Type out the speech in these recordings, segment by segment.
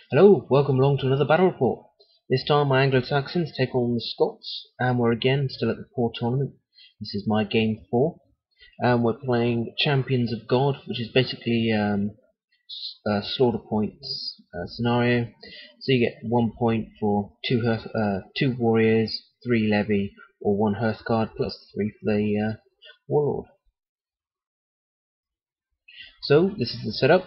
Hello, welcome along to another battle report. This time my Anglo-Saxons take on the Scots, and we're again still at the Core tournament. This is my game 4. We're playing Champions of God, which is basically slaughter points scenario. So you get 1 point for two warriors, 3 levy, or 1 hearth guard, plus 3 for the warlord. So this is the setup.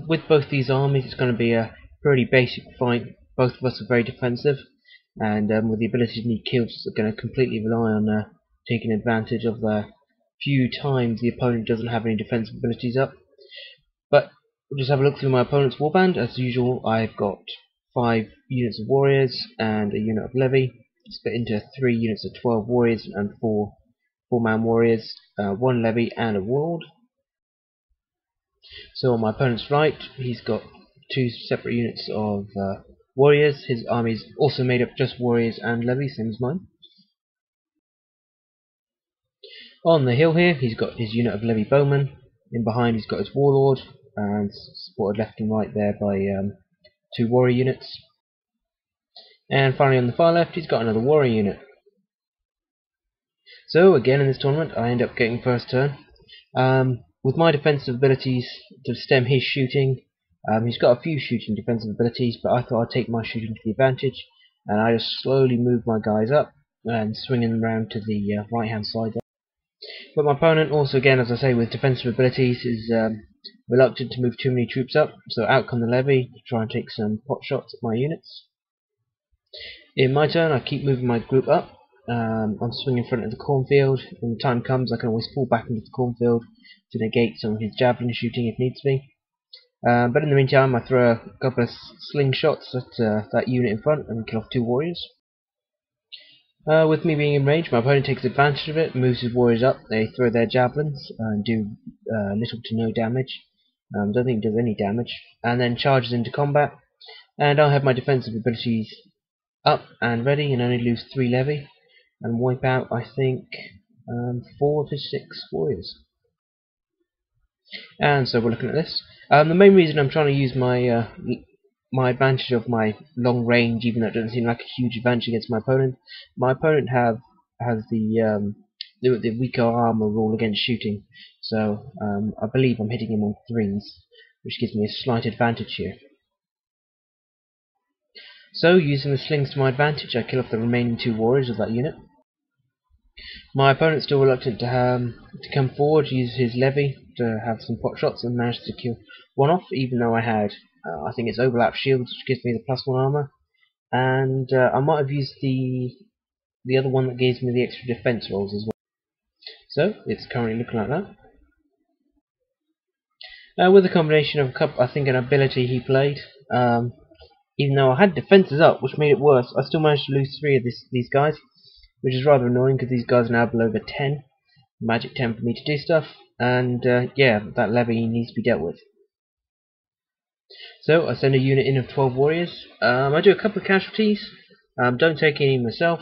With both these armies, it's going to be a pretty basic fight. Both of us are very defensive, and with the ability to need kills, are going to completely rely on taking advantage of the few times the opponent doesn't have any defensive abilities up. But we'll just have a look through my opponent's warband. As usual, I've got 5 units of warriors and a unit of levy, split into 3 units of 12 warriors and 4 4-man warriors, 1 levy and a warlord. So on my opponent's right, he's got 2 separate units of warriors. His army is also made up just warriors and levy, same as mine. On the hill here, he's got his unit of levy bowmen. In behind, he's got his warlord, and supported left and right there by 2 warrior units. And finally, on the far left, he's got another warrior unit. So again, in this tournament, I end up getting first turn. With my defensive abilities to stem his shooting, he's got a few shooting defensive abilities, but I thought I'd take my shooting to the advantage, and I just slowly move my guys up and swinging them around to the right hand side there. But my opponent, also again, as I say, with defensive abilities, is reluctant to move too many troops up, so out come the levy to try and take some pot shots at my units. In my turn, I keep moving my group up. I'm swinging in front of the cornfield. When the time comes, I can always fall back into the cornfield to negate some of his javelin shooting if needs be. But in the meantime, I throw a couple of slingshots at that unit in front and kill off 2 warriors. With me being in range, my opponent takes advantage of it, moves his warriors up, they throw their javelins and do little to no damage. Don't think it does any damage. And then charges into combat, and I'll have my defensive abilities up and ready and only lose 3 levy and wipe out, I think, 4 of his 6 warriors. And so we're looking at this. The main reason I'm trying to use my my advantage of my long range, even though it doesn't seem like a huge advantage against my opponent. My opponent has the weaker armor rule against shooting, so I believe I'm hitting him on 3s, which gives me a slight advantage here. So, using the slings to my advantage, I kill off the remaining 2 warriors of that unit. My opponent's still reluctant to come forward, use his levy to have some pot shots, and managed to kill 1 off, even though I had, I think it's overlap shields, which gives me the +1 armor, and I might have used the other one that gives me the extra defense rolls as well. So it's currently looking like that. With a combination of I think an ability he played, even though I had defenses up, which made it worse, I still managed to lose 3 of these guys, which is rather annoying because these guys are now below the 10, magic 10 for me to do stuff, and yeah, that levy needs to be dealt with. So I send a unit in of 12 warriors. I do a couple of casualties, don't take any myself,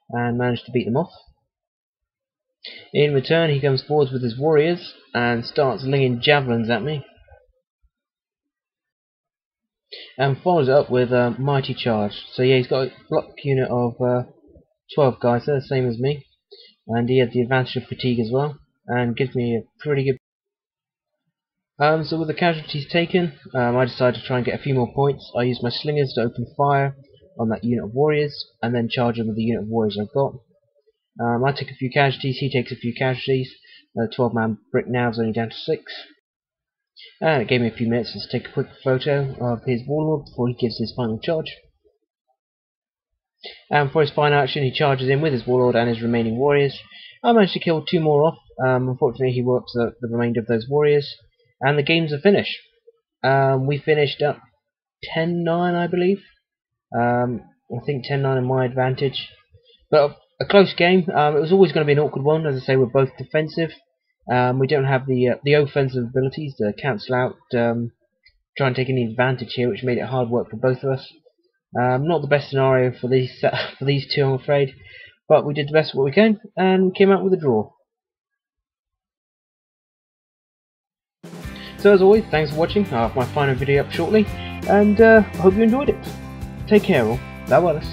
and manage to beat them off. In return, he comes forwards with his warriors and starts linging javelins at me, and follows it up with a mighty charge. So yeah, he's got a block unit of 12 guys there, same as me, and he has the advantage of fatigue as well, and gives me a pretty good. So with the casualties taken, I decided to try and get a few more points. I used my slingers to open fire on that unit of warriors, and then charge him with the unit of warriors I've got. I take a few casualties, he takes a few casualties. The 12-man brick now is only down to 6. And it gave me a few minutes to take a quick photo of his warlord before he gives his final charge. And for his final action, he charges in with his warlord and his remaining warriors. I managed to kill 2 more off. Unfortunately, he works the remainder of those warriors, and the game's a finish. We finished up 10-9, I believe. I think 10-9 in my advantage, but a close game. It was always going to be an awkward one. As I say, we're both defensive. We don't have the offensive abilities to cancel out, try and take any advantage here, which made it hard work for both of us. Not the best scenario for these 2, I'm afraid, but we did the best of what we can, and we came out with a draw. So as always, thanks for watching. I'll have my final video up shortly, and I hope you enjoyed it. Take care all. That was.